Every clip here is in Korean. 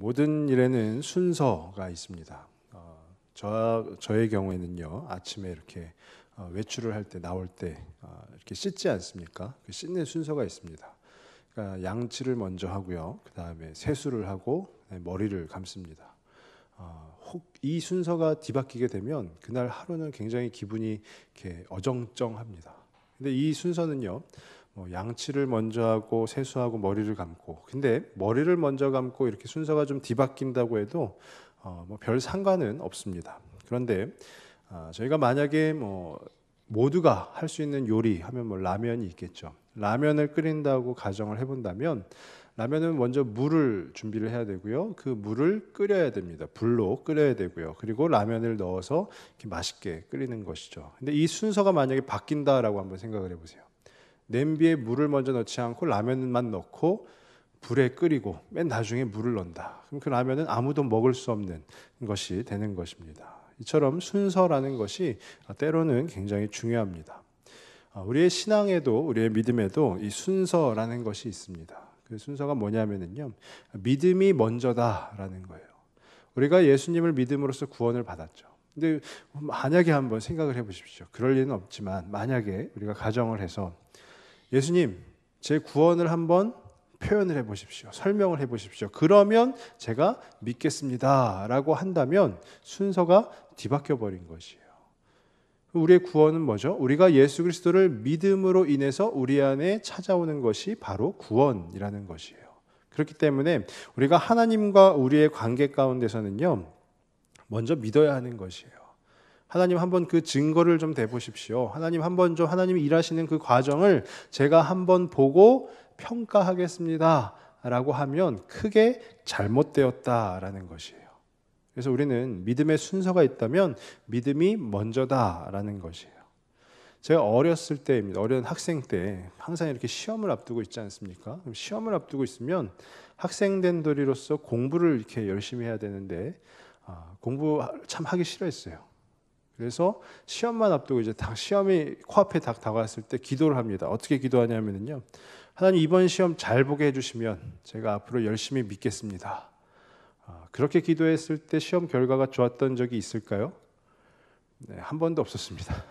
모든 일에는 순서가 있습니다. 저의 경우에는요, 아침에 이렇게 외출을 할 때 나올 때 이렇게 씻지 않습니까? 그 씻는 순서가 있습니다. 그러니까 양치를 먼저 하고요, 그 다음에 세수를 하고 머리를 감습니다. 혹 이 순서가 뒤바뀌게 되면 그날 하루는 굉장히 기분이 이렇게 어정쩡합니다. 근데 이 순서는요, 양치를 먼저 하고 세수하고 머리를 감고, 근데 머리를 먼저 감고 이렇게 순서가 좀 뒤바뀐다고 해도 별 상관은 없습니다. 그런데 저희가 만약에 모두가 할 수 있는 요리 하면 라면이 있겠죠. 라면을 끓인다고 가정을 해본다면 라면은 먼저 물을 준비를 해야 되고요. 그 물을 끓여야 됩니다. 불로 끓여야 되고요. 그리고 라면을 넣어서 이렇게 맛있게 끓이는 것이죠. 근데 이 순서가 만약에 바뀐다라고 한번 생각을 해보세요. 냄비에 물을 먼저 넣지 않고 라면만 넣고 불에 끓이고 맨 나중에 물을 넣는다. 그럼 그 라면은 아무도 먹을 수 없는 것이 되는 것입니다. 이처럼 순서라는 것이 때로는 굉장히 중요합니다. 우리의 신앙에도 우리의 믿음에도 이 순서라는 것이 있습니다. 그 순서가 뭐냐면요, 믿음이 먼저다라는 거예요. 우리가 예수님을 믿음으로써 구원을 받았죠. 근데 만약에 한번 생각을 해보십시오. 그럴 리는 없지만 만약에 우리가 가정을 해서 예수님, 제 구원을 한번 표현을 해보십시오. 설명을 해보십시오. 그러면 제가 믿겠습니다라고 한다면 순서가 뒤바뀌어 버린 것이에요. 우리의 구원은 뭐죠? 우리가 예수 그리스도를 믿음으로 인해서 우리 안에 찾아오는 것이 바로 구원이라는 것이에요. 그렇기 때문에 우리가 하나님과 우리의 관계 가운데서는요, 먼저 믿어야 하는 것이에요. 하나님 한번 그 증거를 좀 대보십시오. 하나님 한번 좀 하나님이 일하시는 그 과정을 제가 한번 보고 평가하겠습니다 라고 하면 크게 잘못되었다라는 것이에요. 그래서 우리는 믿음의 순서가 있다면 믿음이 먼저다라는 것이에요. 제가 어렸을 때입니다. 어린 학생 때 항상 이렇게 시험을 앞두고 있지 않습니까? 그럼 시험을 앞두고 있으면 학생된 도리로서 공부를 이렇게 열심히 해야 되는데 공부 참 하기 싫어했어요. 그래서 시험만 앞두고 이제 딱 시험이 코앞에 딱 다가왔을 때 기도를 합니다. 어떻게 기도하냐면요, 하나님 이번 시험 잘 보게 해주시면 제가 앞으로 열심히 믿겠습니다. 그렇게 기도했을 때 시험 결과가 좋았던 적이 있을까요? 네, 한 번도 없었습니다.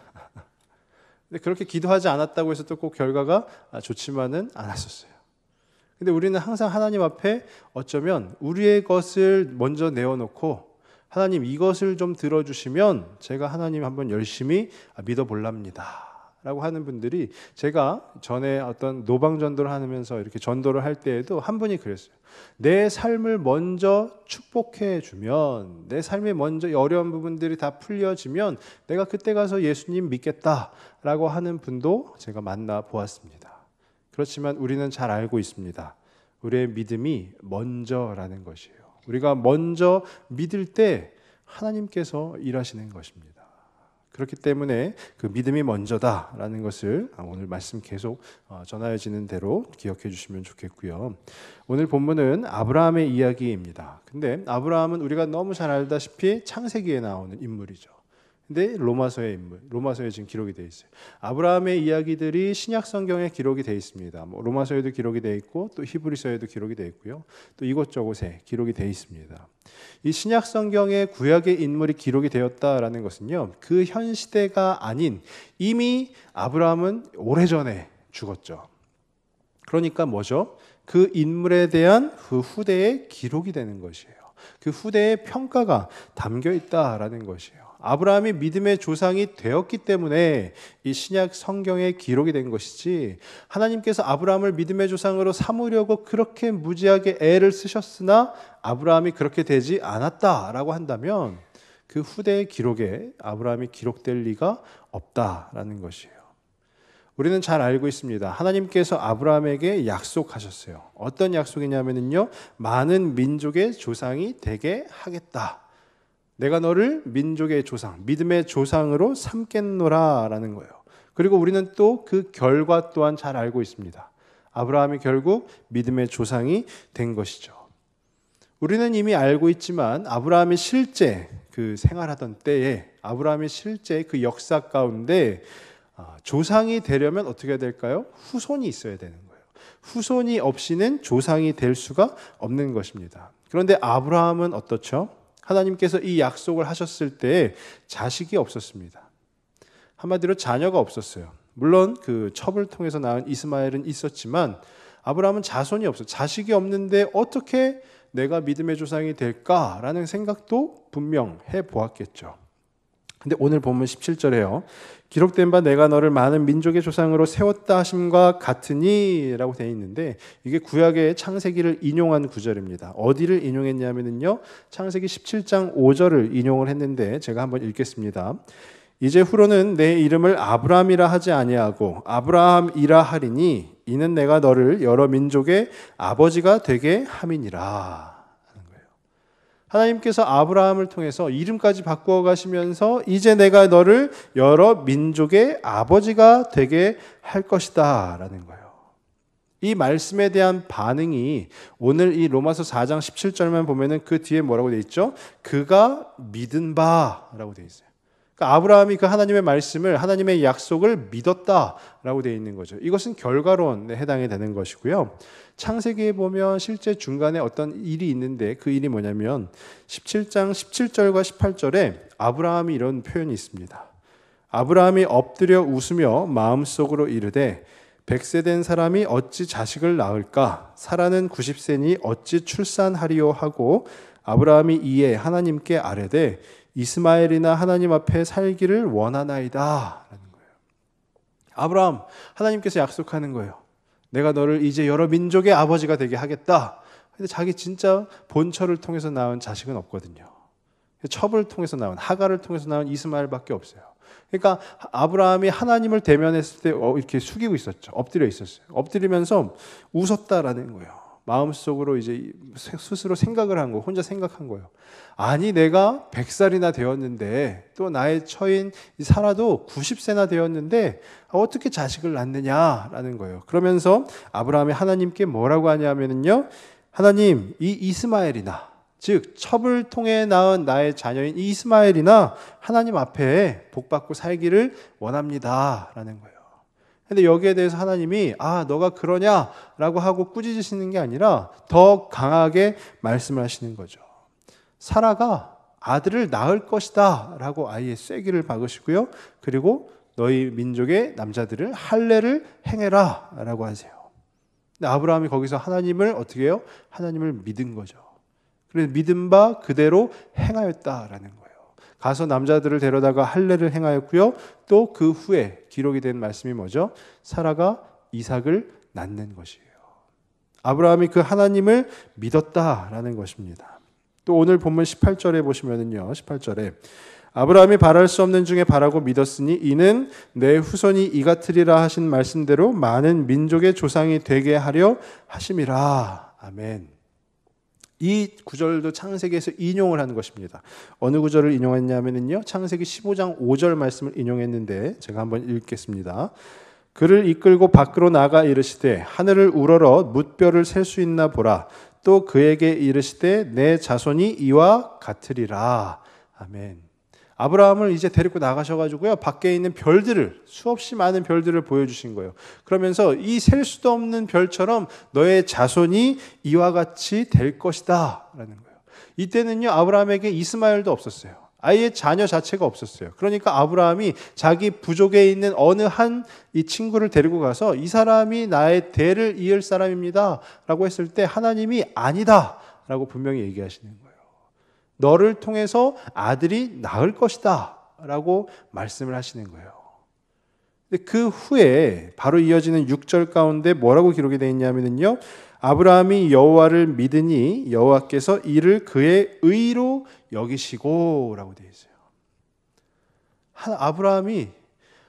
근데 그렇게 기도하지 않았다고 해서 또 꼭 결과가 좋지만은 않았었어요. 근데 우리는 항상 하나님 앞에 어쩌면 우리의 것을 먼저 내어놓고 하나님 이것을 좀 들어주시면 제가 하나님 한번 열심히 믿어볼랍니다 라고 하는 분들이, 제가 전에 어떤 노방전도를 하면서 이렇게 전도를 할 때에도 한 분이 그랬어요. 내 삶을 먼저 축복해 주면, 내 삶에 먼저 어려운 부분들이 다 풀려지면 내가 그때 가서 예수님 믿겠다라고 하는 분도 제가 만나 보았습니다. 그렇지만 우리는 잘 알고 있습니다. 우리의 믿음이 먼저라는 것이에요. 우리가 먼저 믿을 때 하나님께서 일하시는 것입니다. 그렇기 때문에 그 믿음이 먼저다라는 것을 오늘 말씀 계속 전하여지는 대로 기억해 주시면 좋겠고요. 오늘 본문은 아브라함의 이야기입니다. 근데 아브라함은 우리가 너무 잘 알다시피 창세기에 나오는 인물이죠. 근데 로마서의 인물, 로마서에 지금 기록이 되어 있어요. 아브라함의 이야기들이 신약 성경에 기록이 되어 있습니다. 로마서에도 기록이 되어 있고 또 히브리서에도 기록이 되어 있고요. 또 이곳저곳에 기록이 되어 있습니다. 이 신약 성경에 구약의 인물이 기록이 되었다라는 것은요, 그 현 시대가 아닌 이미 아브라함은 오래전에 죽었죠. 그러니까 뭐죠? 그 인물에 대한 그 후대의 기록이 되는 것이에요. 그 후대의 평가가 담겨 있다라는 것이에요. 아브라함이 믿음의 조상이 되었기 때문에 이 신약 성경에 기록이 된 것이지, 하나님께서 아브라함을 믿음의 조상으로 삼으려고 그렇게 무지하게 애를 쓰셨으나 아브라함이 그렇게 되지 않았다라고 한다면 그 후대의 기록에 아브라함이 기록될 리가 없다라는 것이에요. 우리는 잘 알고 있습니다. 하나님께서 아브라함에게 약속하셨어요. 어떤 약속이냐면요, 많은 민족의 조상이 되게 하겠다. 내가 너를 민족의 조상, 믿음의 조상으로 삼겠노라라는 거예요. 그리고 우리는 또 그 결과 또한 잘 알고 있습니다. 아브라함이 결국 믿음의 조상이 된 것이죠. 우리는 이미 알고 있지만 아브라함이 실제 그 생활하던 때에, 아브라함이 실제 그 역사 가운데 조상이 되려면 어떻게 해야 될까요? 후손이 있어야 되는 거예요. 후손이 없이는 조상이 될 수가 없는 것입니다. 그런데 아브라함은 어떻죠? 하나님께서 이 약속을 하셨을 때 자식이 없었습니다. 한마디로 자녀가 없었어요. 물론 그 첩을 통해서 낳은 이스마엘은 있었지만 아브라함은 자손이 없어요. 자식이 없는데 어떻게 내가 믿음의 조상이 될까라는 생각도 분명 해보았겠죠. 근데 오늘 본문 17절에요. 기록된 바 내가 너를 많은 민족의 조상으로 세웠다 하심과 같으니 라고 되어 있는데 이게 구약의 창세기를 인용한 구절입니다. 어디를 인용했냐면요, 창세기 17장 5절을 인용을 했는데 제가 한번 읽겠습니다. 이제 후로는 내 이름을 아브라함이라 하지 아니하고 아브라함이라 하리니 이는 내가 너를 여러 민족의 아버지가 되게 함이니라. 하나님께서 아브라함을 통해서 이름까지 바꾸어 가시면서 이제 내가 너를 여러 민족의 아버지가 되게 할 것이다 라는 거예요. 이 말씀에 대한 반응이 오늘 이 로마서 4장 17절만 보면은 그 뒤에 뭐라고 되어 있죠? 그가 믿은 바라고 되어 있어요. 그러니까 아브라함이 그 하나님의 말씀을, 하나님의 약속을 믿었다라고 되어 있는 거죠. 이것은 결과론에 해당이 되는 것이고요. 창세기에 보면 실제 중간에 어떤 일이 있는데 그 일이 뭐냐면 17장 17절과 18절에 아브라함이 이런 표현이 있습니다. 아브라함이 엎드려 웃으며 마음속으로 이르되 100세 된 사람이 어찌 자식을 낳을까? 사라는 90세니 어찌 출산하리요 하고 아브라함이 이에 하나님께 아뢰되 이스마엘이나 하나님 앞에 살기를 원하나이다 라는 거예요. 아브라함, 하나님께서 약속하는 거예요. 내가 너를 이제 여러 민족의 아버지가 되게 하겠다. 근데 자기 진짜 본처를 통해서 낳은 자식은 없거든요. 첩을 통해서 낳은, 하갈을 통해서 낳은 이스마엘밖에 없어요. 그러니까 아브라함이 하나님을 대면했을 때 이렇게 숙이고 있었죠. 엎드려 있었어요. 엎드리면서 웃었다라는 거예요. 마음속으로 이제 스스로 생각을 한 거, 혼자 생각한 거예요. 아니 내가 100살이나 되었는데 또 나의 처인 사라도 90세나 되었는데 어떻게 자식을 낳느냐라는 거예요. 그러면서 아브라함이 하나님께 뭐라고 하냐면요, 하나님 이 이스마엘이나, 즉 첩을 통해 낳은 나의 자녀인 이 이스마엘이나 하나님 앞에 복받고 살기를 원합니다라는 거예요. 근데 여기에 대해서 하나님이 너가 그러냐라고 하고 꾸짖으시는 게 아니라 더 강하게 말씀을 하시는 거죠. 사라가 아들을 낳을 것이다 라고 아예 쐐기를 박으시고요. 그리고 너희 민족의 남자들을 할례를 행해라 라고 하세요. 근데 아브라함이 거기서 하나님을 어떻게 해요? 하나님을 믿은 거죠. 그래서 믿은 바 그대로 행하였다라는 거예요. 가서 남자들을 데려다가 할례를 행하였고요. 또 그 후에 기록이 된 말씀이 뭐죠? 사라가 이삭을 낳는 것이에요. 아브라함이 그 하나님을 믿었다라는 것입니다. 또 오늘 본문 18절에 보시면은요, 18절에 아브라함이 바랄 수 없는 중에 바라고 믿었으니 이는 내 후손이 이같으리라 하신 말씀대로 많은 민족의 조상이 되게 하려 하심이라. 아멘. 이 구절도 창세기에서 인용을 하는 것입니다. 어느 구절을 인용했냐면요, 창세기 15장 5절 말씀을 인용했는데 제가 한번 읽겠습니다. 그를 이끌고 밖으로 나가 이르시되 하늘을 우러러 뭇별을 셀 수 있나 보라. 또 그에게 이르시되 내 자손이 이와 같으리라. 아멘. 아브라함을 이제 데리고 나가셔가지고요, 밖에 있는 별들을, 수없이 많은 별들을 보여주신 거예요. 그러면서 이 셀 수도 없는 별처럼 너의 자손이 이와 같이 될 것이다 라는 거예요. 이때는요, 아브라함에게 이스마엘도 없었어요. 아예 자녀 자체가 없었어요. 그러니까 아브라함이 자기 부족에 있는 어느 한 이 친구를 데리고 가서 이 사람이 나의 대를 이을 사람입니다 라고 했을 때 하나님이 아니다 라고 분명히 얘기하시는 거예요. 너를 통해서 아들이 낳을 것이다 라고 말씀을 하시는 거예요. 근데 그 후에 바로 이어지는 6절 가운데 뭐라고 기록이 되어 있냐면요, 아브라함이 여호와를 믿으니 여호와께서 이를 그의 의로 여기시고 라고 되어 있어요. 아브라함이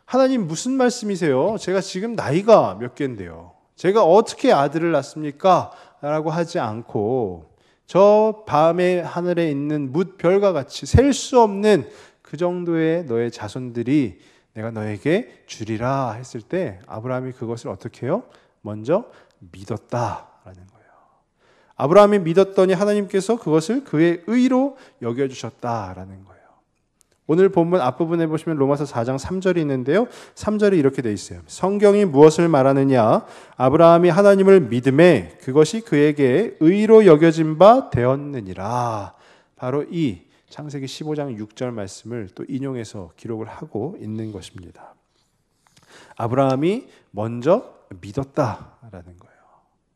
하나님 무슨 말씀이세요? 제가 지금 나이가 몇 개인데요, 제가 어떻게 아들을 낳습니까? 라고 하지 않고 저 밤의 하늘에 있는 뭇별과 같이 셀 수 없는 그 정도의 너의 자손들이 내가 너에게 주리라 했을 때 아브라함이 그것을 어떻게 해요? 먼저 믿었다라는 거예요. 아브라함이 믿었더니 하나님께서 그것을 그의 의로 여겨주셨다라는 거예요. 오늘 본문 앞부분에 보시면 로마서 4장 3절이 있는데요. 3절이 이렇게 돼 있어요. 성경이 무엇을 말하느냐? 아브라함이 하나님을 믿음에 그것이 그에게 의로 여겨진 바 되었느니라. 바로 이 창세기 15장 6절 말씀을 또 인용해서 기록을 하고 있는 것입니다. 아브라함이 먼저 믿었다라는 거예요.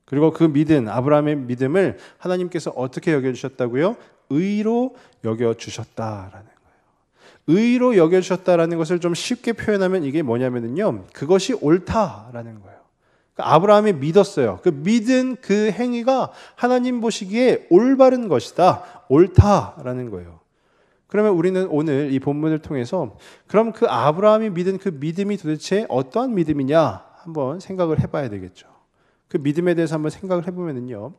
그리고 그 믿음, 아브라함의 믿음을 하나님께서 어떻게 여겨주셨다고요? 의로 여겨주셨다라는 거예요. 의로 여겨주셨다라는 것을 좀 쉽게 표현하면 이게 뭐냐면요, 그것이 옳다라는 거예요. 그러니까 아브라함이 믿었어요. 그 믿은 그 행위가 하나님 보시기에 올바른 것이다, 옳다라는 거예요. 그러면 우리는 오늘 이 본문을 통해서 그럼 그 아브라함이 믿은 그 믿음이 도대체 어떠한 믿음이냐 한번 생각을 해봐야 되겠죠. 그 믿음에 대해서 한번 생각을 해보면요,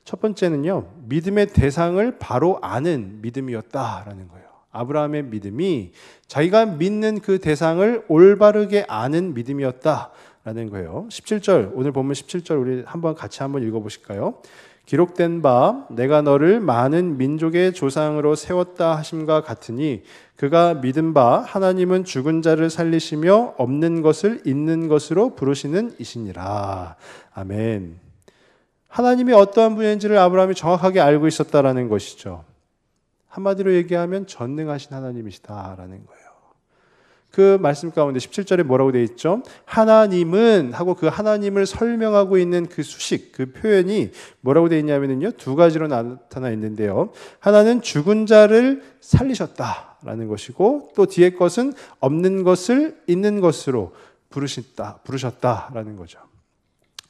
첫 번째는요, 믿음의 대상을 바로 아는 믿음이었다라는 거예요. 아브라함의 믿음이 자기가 믿는 그 대상을 올바르게 아는 믿음이었다라는 거예요. 17절, 오늘 본문 17절 우리 같이 한번 읽어보실까요? 기록된 바 내가 너를 많은 민족의 조상으로 세웠다 하심과 같으니 그가 믿은 바 하나님은 죽은 자를 살리시며 없는 것을 있는 것으로 부르시는 이시니라. 아멘. 하나님이 어떠한 분인지를 아브라함이 정확하게 알고 있었다라는 것이죠. 한마디로 얘기하면 전능하신 하나님이시다라는 거예요. 그 말씀 가운데 17절에 뭐라고 되어 있죠? 하나님은 하고 그 하나님을 설명하고 있는 그 수식, 그 표현이 뭐라고 되어 있냐면요, 두 가지로 나타나 있는데요. 하나는 죽은 자를 살리셨다라는 것이고, 또 뒤에 것은 없는 것을 있는 것으로 부르셨다라는 거죠.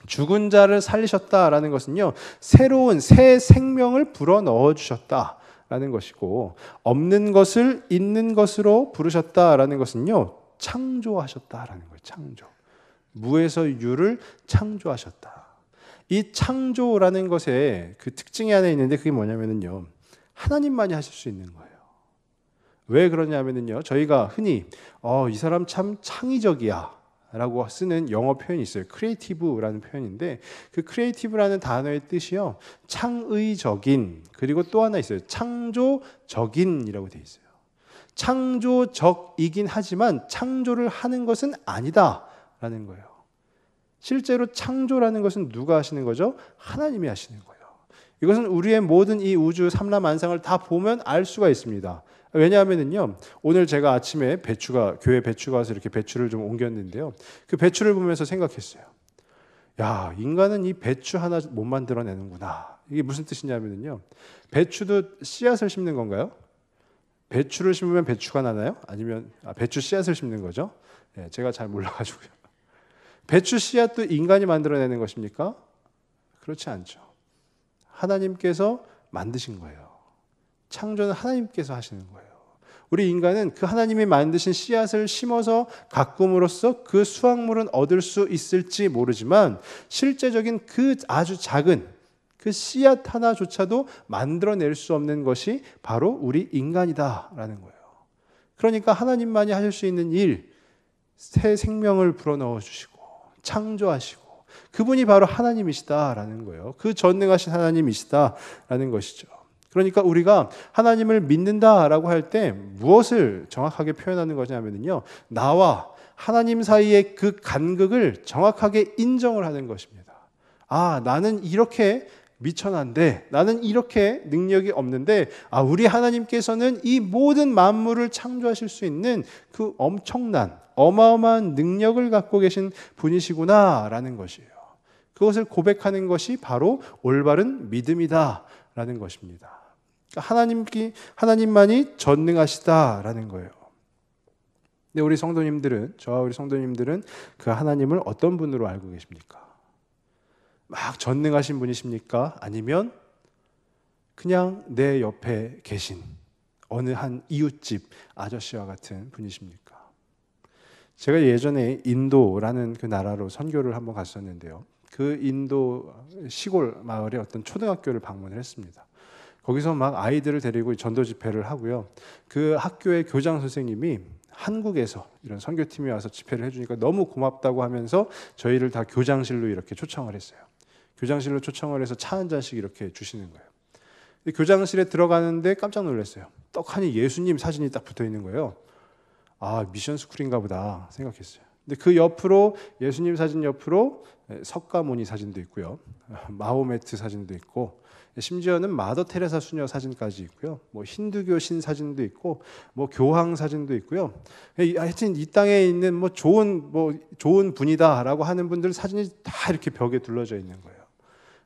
죽은 자를 살리셨다라는 것은요, 새로운 새 생명을 불어넣어 주셨다 라는 것이고, 없는 것을 있는 것으로 부르셨다라는 것은요, 창조하셨다라는 거예요. 창조. 무에서 유를 창조하셨다. 이 창조라는 것의 그 특징이 하나 있는데 그게 뭐냐면요, 하나님만이 하실 수 있는 거예요. 왜 그러냐면요, 저희가 흔히 이 사람 참 창의적이야 라고 쓰는 영어 표현이 있어요. 크리에이티브라는 표현인데, 그 크리에이티브라는 단어의 뜻이요, 창의적인, 그리고 또 하나 있어요, 창조적인이라고 되어 있어요. 창조적이긴 하지만 창조를 하는 것은 아니다라는 거예요. 실제로 창조라는 것은 누가 하시는 거죠? 하나님이 하시는 거예요. 이것은 우리의 모든 이 우주 삼라만상을 다 보면 알 수가 있습니다. 왜냐하면요, 오늘 제가 아침에 교회 배추가 와서 이렇게 배추를 좀 옮겼는데요, 그 배추를 보면서 생각했어요. 야, 인간은 이 배추 하나 못 만들어내는구나. 이게 무슨 뜻이냐면요, 배추도 씨앗을 심는 건가요? 배추를 심으면 배추가 나나요? 아니면 배추 씨앗을 심는 거죠? 네, 제가 잘 몰라가지고요. 배추 씨앗도 인간이 만들어내는 것입니까? 그렇지 않죠. 하나님께서 만드신 거예요. 창조는 하나님께서 하시는 거예요. 우리 인간은 그 하나님이 만드신 씨앗을 심어서 가꿈으로써 그 수확물은 얻을 수 있을지 모르지만, 실제적인 그 아주 작은 그 씨앗 하나조차도 만들어낼 수 없는 것이 바로 우리 인간이다라는 거예요. 그러니까 하나님만이 하실 수 있는 일, 새 생명을 불어넣어 주시고 창조하시고, 그분이 바로 하나님이시다라는 거예요. 그 전능하신 하나님이시다라는 것이죠. 그러니까 우리가 하나님을 믿는다라고 할 때 무엇을 정확하게 표현하는 거냐면요, 나와 하나님 사이의 그 간극을 정확하게 인정을 하는 것입니다. 아, 나는 이렇게 미천한데, 나는 이렇게 능력이 없는데, 우리 하나님께서는 이 모든 만물을 창조하실 수 있는 그 엄청난 어마어마한 능력을 갖고 계신 분이시구나라는 것이에요. 그것을 고백하는 것이 바로 올바른 믿음이다라는 것입니다. 하나님만이 전능하시다라는 거예요. 근데 우리 성도님들은, 저와 우리 성도님들은 그 하나님을 어떤 분으로 알고 계십니까? 막 전능하신 분이십니까? 아니면 그냥 내 옆에 계신 어느 한 이웃집 아저씨와 같은 분이십니까? 제가 예전에 인도라는 그 나라로 선교를 한번 갔었는데요, 그 인도 시골 마을의 어떤 초등학교를 방문을 했습니다. 거기서 막 아이들을 데리고 전도 집회를 하고요, 그 학교의 교장 선생님이 한국에서 이런 선교팀이 와서 집회를 해주니까 너무 고맙다고 하면서 저희를 다 교장실로 이렇게 초청을 했어요. 교장실로 초청을 해서 차 한 잔씩 이렇게 주시는 거예요. 교장실에 들어가는데 깜짝 놀랐어요. 떡하니 예수님 사진이 딱 붙어 있는 거예요. 아, 미션 스쿨인가 보다 생각했어요. 근데 그 옆으로 예수님 사진 옆으로 석가모니 사진도 있고요. 마호메트 사진도 있고, 심지어는 마더 테레사 수녀 사진까지 있고요. 뭐 힌두교 신 사진도 있고, 뭐 교황 사진도 있고요. 하여튼 이 땅에 있는 뭐 좋은 분이다라고 하는 분들 사진이 다 이렇게 벽에 둘러져 있는 거예요.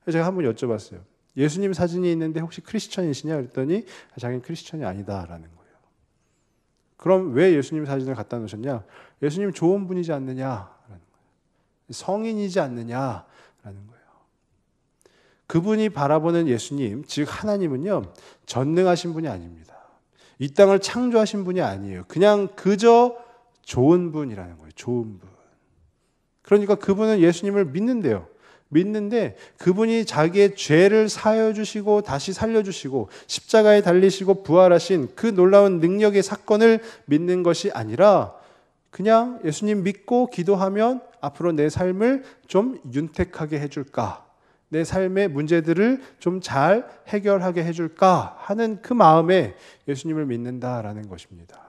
그래서 제가 한번 여쭤봤어요. 예수님 사진이 있는데 혹시 크리스천이시냐 그랬더니 자기는 크리스천이 아니다라는 거예요. 그럼 왜 예수님 사진을 갖다 놓으셨냐? 예수님 좋은 분이지 않느냐라는 거예요. 성인이지 않느냐라는 거예요. 그분이 바라보는 예수님, 즉 하나님은요, 전능하신 분이 아닙니다. 이 땅을 창조하신 분이 아니에요. 그냥 그저 좋은 분이라는 거예요. 좋은 분. 그러니까 그분은 예수님을 믿는데요. 믿는데 그분이 자기의 죄를 사하여 주시고 다시 살려주시고 십자가에 달리시고 부활하신 그 놀라운 능력의 사건을 믿는 것이 아니라 그냥 예수님 믿고 기도하면 앞으로 내 삶을 좀 윤택하게 해줄까, 내 삶의 문제들을 좀 잘 해결하게 해줄까 하는 그 마음에 예수님을 믿는다라는 것입니다.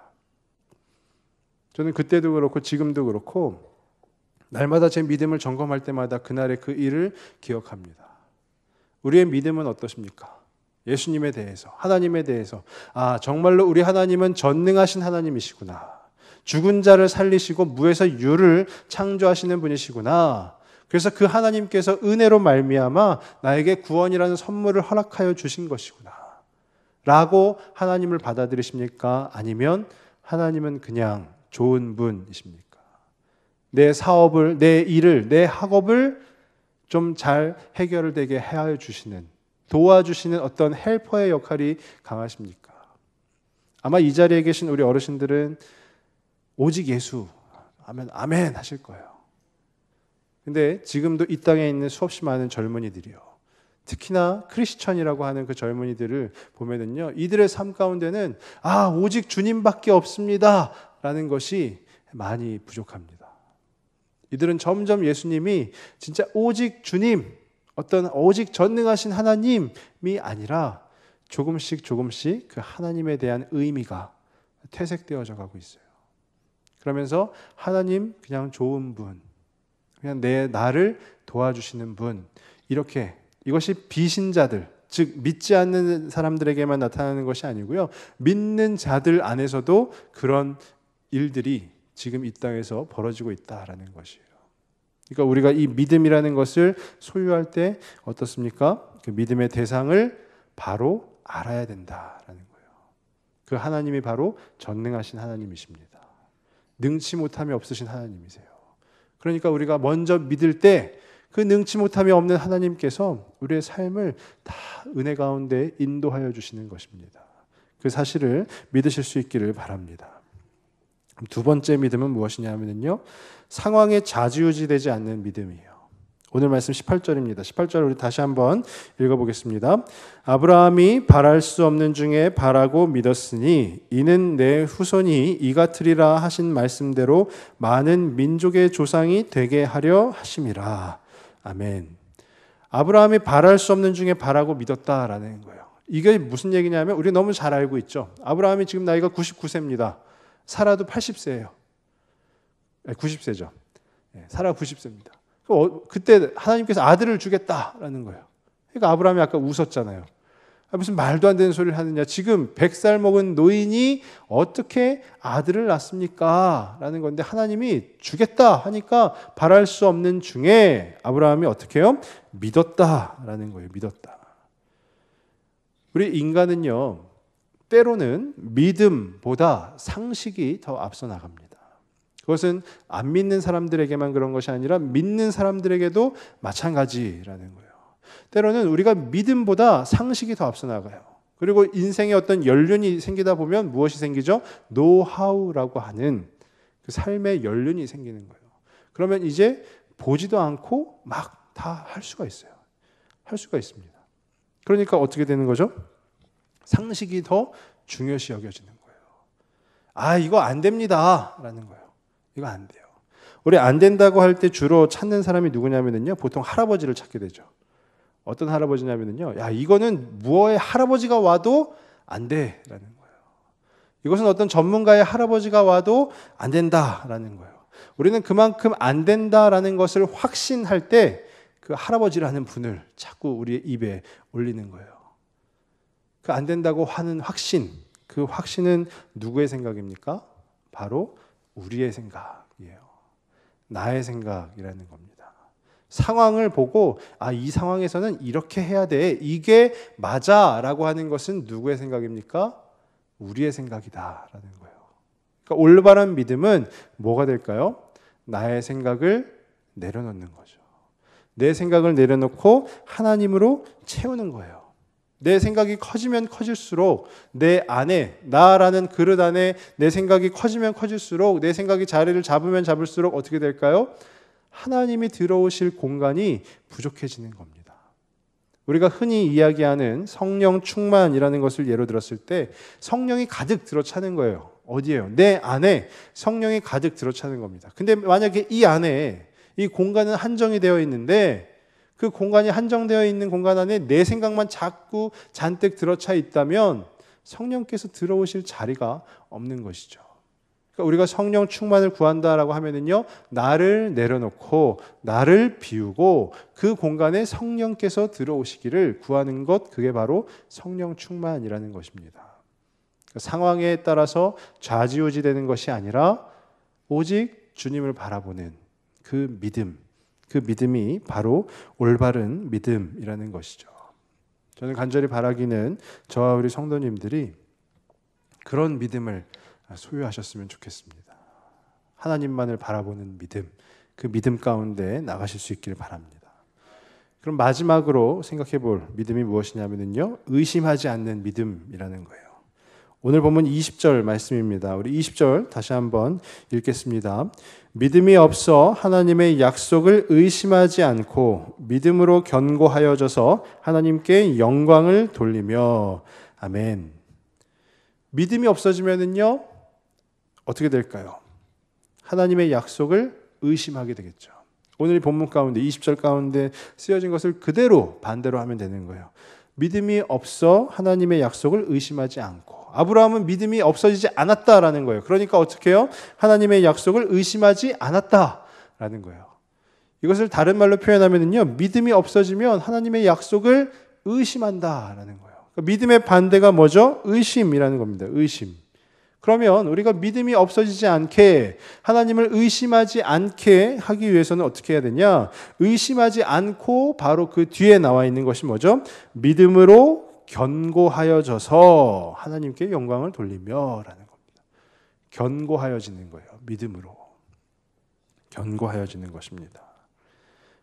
저는 그때도 그렇고 지금도 그렇고 날마다 제 믿음을 점검할 때마다 그날의 그 일을 기억합니다. 우리의 믿음은 어떠십니까? 예수님에 대해서, 하나님에 대해서, 아, 정말로 우리 하나님은 전능하신 하나님이시구나. 죽은 자를 살리시고 무에서 유를 창조하시는 분이시구나. 그래서 그 하나님께서 은혜로 말미암아 나에게 구원이라는 선물을 허락하여 주신 것이구나 라고 하나님을 받아들이십니까? 아니면 하나님은 그냥 좋은 분이십니까? 내 사업을, 내 일을, 내 학업을 좀 잘 해결되게 하여 주시는, 도와주시는 어떤 헬퍼의 역할이 강하십니까? 아마 이 자리에 계신 우리 어르신들은 오직 예수, 아멘, 아멘 하실 거예요. 근데 지금도 이 땅에 있는 수없이 많은 젊은이들이요, 특히나 크리스천이라고 하는 그 젊은이들을 보면은요, 이들의 삶 가운데는 아, 오직 주님밖에 없습니다 라는 것이 많이 부족합니다. 이들은 점점 예수님이 진짜 오직 주님, 어떤 오직 전능하신 하나님이 아니라 조금씩 그 하나님에 대한 의미가 퇴색되어져 가고 있어요. 그러면서 하나님 그냥 좋은 분, 그냥 나를 도와주시는 분, 이렇게, 이것이 비신자들, 즉 믿지 않는 사람들에게만 나타나는 것이 아니고요, 믿는 자들 안에서도 그런 일들이 지금 이 땅에서 벌어지고 있다라는 것이에요. 그러니까 우리가 이 믿음이라는 것을 소유할 때 어떻습니까? 그 믿음의 대상을 바로 알아야 된다라는 거예요. 그 하나님이 바로 전능하신 하나님이십니다. 능치 못함이 없으신 하나님이세요. 그러니까 우리가 먼저 믿을 때 그 능치 못함이 없는 하나님께서 우리의 삶을 다 은혜 가운데 인도하여 주시는 것입니다. 그 사실을 믿으실 수 있기를 바랍니다. 두 번째 믿음은 무엇이냐 하면요, 상황에 좌지우지되지 않는 믿음이에요. 오늘 말씀 18절입니다. 18절 우리 다시 한번 읽어보겠습니다. 아브라함이 바랄 수 없는 중에 바라고 믿었으니 이는 내 후손이 이 같으리라 하신 말씀대로 많은 민족의 조상이 되게 하려 하심이라. 아멘. 아브라함이 바랄 수 없는 중에 바라고 믿었다라는 거예요. 이게 무슨 얘기냐면 우리 너무 잘 알고 있죠. 아브라함이 지금 나이가 99세입니다. 사라도 80세예요. 90세죠. 사라 90세입니다. 그때 하나님께서 아들을 주겠다라는 거예요. 그러니까 아브라함이 아까 웃었잖아요. 무슨 말도 안 되는 소리를 하느냐. 지금 100살 먹은 노인이 어떻게 아들을 낳습니까? 라는 건데 하나님이 주겠다 하니까 바랄 수 없는 중에 아브라함이 어떻게 해요? 믿었다라는 거예요. 믿었다. 우리 인간은요, 때로는 믿음보다 상식이 더 앞서 나갑니다. 그것은 안 믿는 사람들에게만 그런 것이 아니라 믿는 사람들에게도 마찬가지라는 거예요. 때로는 우리가 믿음보다 상식이 더 앞서 나가요. 그리고 인생에 어떤 연륜이 생기다 보면 무엇이 생기죠? 노하우라고 하는 그 삶의 연륜이 생기는 거예요. 그러면 이제 보지도 않고 막 다 할 수가 있어요. 할 수가 있습니다. 그러니까 어떻게 되는 거죠? 상식이 더 중요시 여겨지는 거예요. 아, 이거 안 됩니다 라는 거예요. 이거 안 돼요. 우리 안 된다고 할 때 주로 찾는 사람이 누구냐면요, 보통 할아버지를 찾게 되죠. 어떤 할아버지냐면요, 야, 이거는 무어의 할아버지가 와도 안 돼라는 거예요. 이것은 어떤 전문가의 할아버지가 와도 안 된다라는 거예요. 우리는 그만큼 안 된다라는 것을 확신할 때 그 할아버지라는 분을 자꾸 우리의 입에 올리는 거예요. 그 안 된다고 하는 확신, 그 확신은 누구의 생각입니까? 바로 우리의 생각이에요. 나의 생각이라는 겁니다. 상황을 보고 이 상황에서는 이렇게 해야 돼. 이게 맞아라고 하는 것은 누구의 생각입니까? 우리의 생각이다라는 거예요. 그러니까 올바른 믿음은 뭐가 될까요? 나의 생각을 내려놓는 거죠. 내 생각을 내려놓고 하나님으로 채우는 거예요. 내 생각이 커지면 커질수록 내 안에, 나라는 그릇 안에 내 생각이 커지면 커질수록, 내 생각이 자리를 잡으면 잡을수록 어떻게 될까요? 하나님이 들어오실 공간이 부족해지는 겁니다. 우리가 흔히 이야기하는 성령 충만이라는 것을 예로 들었을 때 성령이 가득 들어차는 거예요. 어디예요? 내 안에 성령이 가득 들어차는 겁니다. 근데 만약에 이 안에 이 공간은 한정이 되어 있는데 그 공간이 한정되어 있는 공간 안에 내 생각만 자꾸 잔뜩 들어차 있다면 성령께서 들어오실 자리가 없는 것이죠. 그러니까 우리가 성령 충만을 구한다라고 하면은요, 나를 내려놓고 나를 비우고 그 공간에 성령께서 들어오시기를 구하는 것, 그게 바로 성령 충만이라는 것입니다. 상황에 따라서 좌지우지되는 것이 아니라 오직 주님을 바라보는 그 믿음, 그 믿음이 바로 올바른 믿음이라는 것이죠. 저는 간절히 바라기는 저와 우리 성도님들이 그런 믿음을 소유하셨으면 좋겠습니다. 하나님만을 바라보는 믿음, 그 믿음 가운데 나가실 수 있기를 바랍니다. 그럼 마지막으로 생각해 볼 믿음이 무엇이냐면요, 의심하지 않는 믿음이라는 거예요. 오늘 본문 20절 말씀입니다. 우리 20절 다시 한번 읽겠습니다. 믿음이 없어 하나님의 약속을 의심하지 않고 믿음으로 견고하여져서 하나님께 영광을 돌리며. 아멘. 믿음이 없어지면은요, 어떻게 될까요? 하나님의 약속을 의심하게 되겠죠. 오늘 본문 가운데 20절 가운데 쓰여진 것을 그대로 반대로 하면 되는 거예요. 믿음이 없어 하나님의 약속을 의심하지 않고. 아브라함은 믿음이 없어지지 않았다라는 거예요. 그러니까 어떻게 해요? 하나님의 약속을 의심하지 않았다라는 거예요. 이것을 다른 말로 표현하면요, 믿음이 없어지면 하나님의 약속을 의심한다라는 거예요. 그러니까 믿음의 반대가 뭐죠? 의심이라는 겁니다. 의심. 그러면 우리가 믿음이 없어지지 않게, 하나님을 의심하지 않게 하기 위해서는 어떻게 해야 되냐? 의심하지 않고 바로 그 뒤에 나와 있는 것이 뭐죠? 믿음으로 견고하여져서 하나님께 영광을 돌리며 라는 겁니다. 견고하여지는 거예요. 믿음으로. 견고하여지는 것입니다.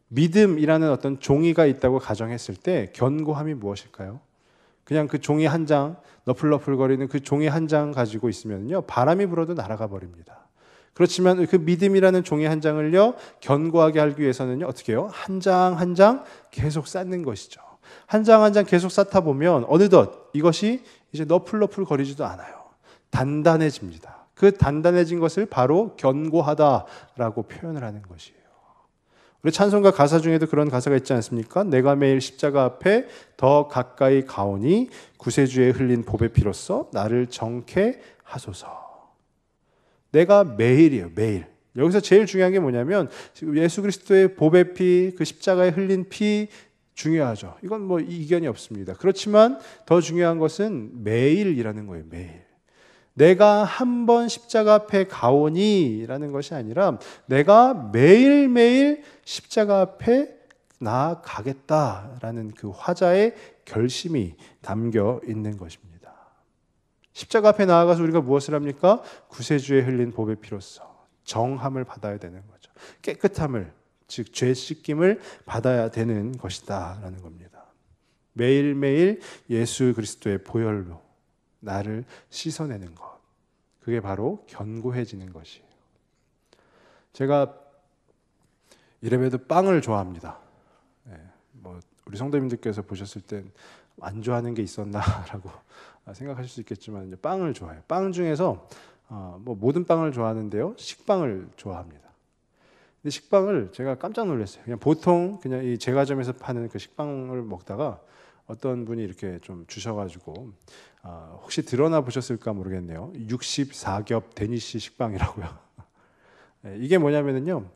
믿음이라는 어떤 종이가 있다고 가정했을 때 견고함이 무엇일까요? 그냥 그 종이 한 장, 너플너플거리는 그 종이 한 장 가지고 있으면요, 바람이 불어도 날아가 버립니다. 그렇지만 그 믿음이라는 종이 한 장을요, 견고하게 하기 위해서는요, 어떻게 해요? 한 장 한 장 계속 쌓는 것이죠. 한 장 한 장 계속 쌓다 보면 어느덧 이것이 이제 너플너플거리지도 않아요. 단단해집니다. 그 단단해진 것을 바로 견고하다라고 표현을 하는 것이에요. 우리 찬송가 가사 중에도 그런 가사가 있지 않습니까? 내가 매일 십자가 앞에 더 가까이 가오니 구세주에 흘린 보배 피로써 나를 정케 하소서. 내가 매일이에요. 매일. 여기서 제일 중요한 게 뭐냐면 예수 그리스도의 보배 피, 그 십자가에 흘린 피 중요하죠. 이건 뭐 이견이 없습니다. 그렇지만 더 중요한 것은 매일이라는 거예요. 매일. 내가 한 번 십자가 앞에 가오니 라는 것이 아니라 내가 매일매일 십자가 앞에 나아가겠다라는 그 화자의 결심이 담겨 있는 것입니다. 십자가 앞에 나아가서 우리가 무엇을 합니까? 구세주에 흘린 보배 피로써 정함을 받아야 되는 거죠. 깨끗함을, 즉 죄 씻김을 받아야 되는 것이다 라는 겁니다. 매일매일 예수 그리스도의 보혈로 나를 씻어내는 것, 그게 바로 견고해지는 것이에요. 제가 이래봬도 빵을 좋아합니다. 뭐 우리 성도님들께서 보셨을 땐 안 좋아하는 게 있었나라고 생각하실 수 있겠지만 빵을 좋아해요. 빵 중에서 뭐 모든 빵을 좋아하는데요, 식빵을 좋아합니다. 근데 식빵을 제가 깜짝 놀랐어요. 그냥 보통 그냥 이 제과점에서 파는 그 식빵을 먹다가 어떤 분이 이렇게 좀 주셔가지고 혹시 드러나 보셨을까 모르겠네요. 64겹 데니시 식빵이라고요. 이게 뭐냐면은요,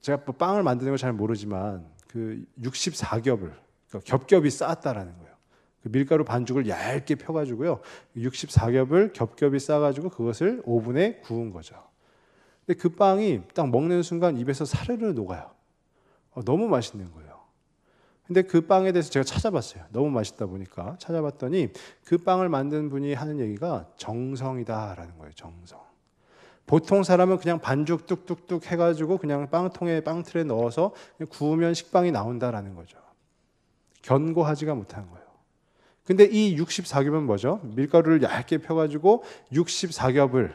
제가 뭐 빵을 만드는 걸 잘 모르지만 그 64겹을 그러니까 겹겹이 쌓았다라는 거예요. 그 밀가루 반죽을 얇게 펴가지고요, 64겹을 겹겹이 쌓아가지고 그것을 오븐에 구운 거죠. 근데 그 빵이 딱 먹는 순간 입에서 사르르 녹아요. 너무 맛있는 거예요. 근데 그 빵에 대해서 제가 찾아봤어요. 너무 맛있다 보니까 찾아봤더니 그 빵을 만든 분이 하는 얘기가 정성이다라는 거예요. 정성. 보통 사람은 그냥 반죽 뚝뚝뚝 해가지고 그냥 빵통에 빵틀에 넣어서 그냥 구우면 식빵이 나온다라는 거죠. 견고하지가 못한 거예요. 근데 이 64겹은 뭐죠? 밀가루를 얇게 펴가지고 64겹을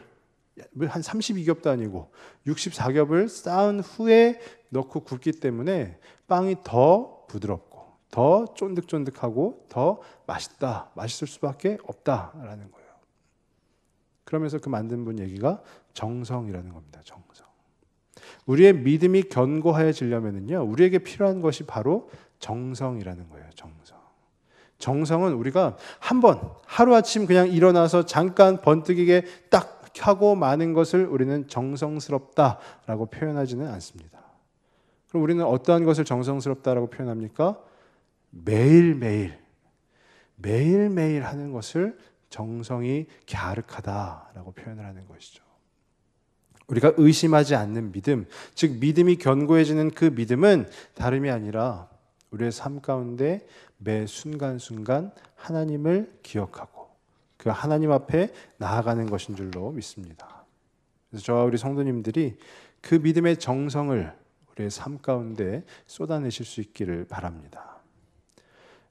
한 32겹도 아니고 64겹을 쌓은 후에 넣고 굽기 때문에 빵이 더 부드럽고 더 쫀득쫀득하고 더 맛있을 수밖에 없다라는 거예요. 그러면서 그 만든 분 얘기가 정성이라는 겁니다. 정성. 우리의 믿음이 견고해지려면요, 우리에게 필요한 것이 바로 정성이라는 거예요. 정성. 정성은 우리가 한번 하루아침 그냥 일어나서 잠깐 번뜩이게 딱 하고 마는 것을 우리는 정성스럽다라고 표현하지는 않습니다. 그럼 우리는 어떠한 것을 정성스럽다라고 표현합니까? 매일매일 하는 것을 정성이 갸륵하다라고 표현을 하는 것이죠. 우리가 의심하지 않는 믿음, 즉 믿음이 견고해지는 그 믿음은 다름이 아니라 우리의 삶 가운데 매 순간순간 하나님을 기억하고 그 하나님 앞에 나아가는 것인 줄로 믿습니다. 그래서 저와 우리 성도님들이 그 믿음의 정성을 우리의 삶 가운데 쏟아내실 수 있기를 바랍니다.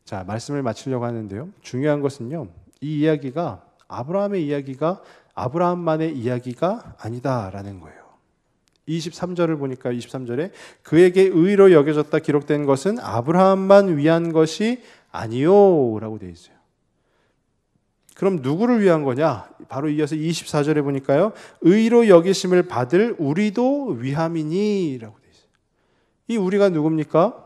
자, 말씀을 마치려고 하는데요. 중요한 것은요, 이 이야기가 아브라함의 이야기가 아브라함만의 이야기가 아니다라는 거예요. 23절을 보니까 23절에 그에게 의로 여겨졌다 기록된 것은 아브라함만 위한 것이 아니요 라고 되어 있어요. 그럼 누구를 위한 거냐? 바로 이어서 24절에 보니까요, 의로 여기심을 받을 우리도 위함이니 라고 되어 있어요. 이 우리가 누굽니까?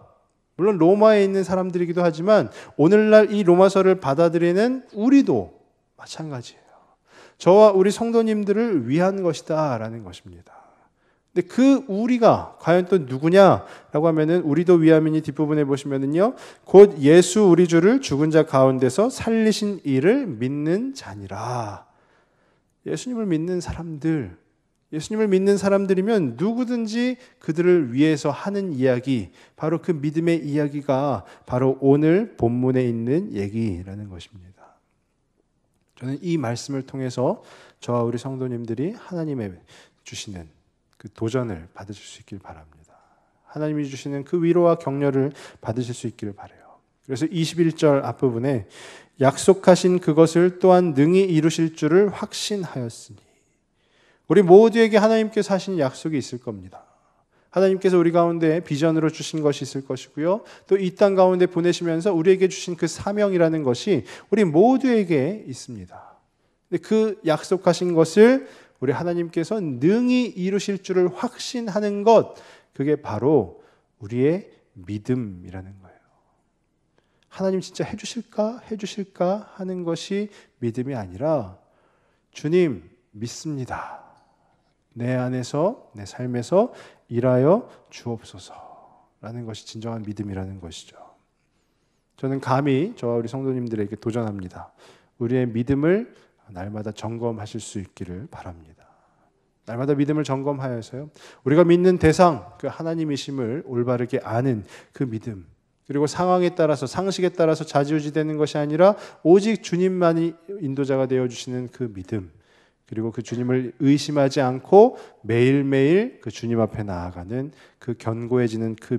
물론 로마에 있는 사람들이기도 하지만 오늘날 이 로마서를 받아들이는 우리도 마찬가지예요. 저와 우리 성도님들을 위한 것이다 라는 것입니다. 근데 그 우리가 과연 또 누구냐라고 하면은 우리도 위함이니 뒷부분에 보시면은요, 곧 예수 우리 주를 죽은 자 가운데서 살리신 이를 믿는 자니라. 예수님을 믿는 사람들, 예수님을 믿는 사람들이면 누구든지 그들을 위해서 하는 이야기, 바로 그 믿음의 이야기가 바로 오늘 본문에 있는 얘기라는 것입니다. 저는 이 말씀을 통해서 저와 우리 성도님들이 하나님의 주시는 그 도전을 받으실 수 있길 바랍니다. 하나님이 주시는 그 위로와 격려를 받으실 수 있기를 바라요. 그래서 21절 앞부분에 약속하신 그것을 또한 능히 이루실 줄을 확신하였으니, 우리 모두에게 하나님께서 하신 약속이 있을 겁니다. 하나님께서 우리 가운데 비전으로 주신 것이 있을 것이고요, 또 이 땅 가운데 보내시면서 우리에게 주신 그 사명이라는 것이 우리 모두에게 있습니다. 근데 그 약속하신 것을 우리 하나님께서 능히 이루실 줄을 확신하는 것, 그게 바로 우리의 믿음이라는 거예요. 하나님 진짜 해주실까 하는 것이 믿음이 아니라, 주님 믿습니다, 내 안에서 내 삶에서 일하여 주옵소서라는 것이 진정한 믿음이라는 것이죠. 저는 감히 저와 우리 성도님들에게 도전합니다. 우리의 믿음을 날마다 점검하실 수 있기를 바랍니다. 날마다 믿음을 점검하여서요, 우리가 믿는 대상, 그 하나님이심을 올바르게 아는 그 믿음, 그리고 상황에 따라서 상식에 따라서 좌지우지되는 것이 아니라 오직 주님만이 인도자가 되어주시는 그 믿음, 그리고 그 주님을 의심하지 않고 매일매일 그 주님 앞에 나아가는 그 견고해지는 그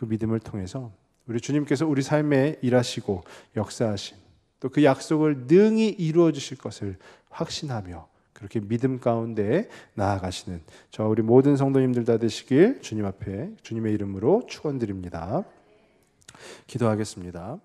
믿음을 통해서 우리 주님께서 우리 삶에 일하시고 역사하신 또 그 약속을 능히 이루어 주실 것을 확신하며 그렇게 믿음 가운데 나아가시는 저와 우리 모든 성도님들 다 되시길 주님 앞에 주님의 이름으로 축원드립니다. 기도하겠습니다.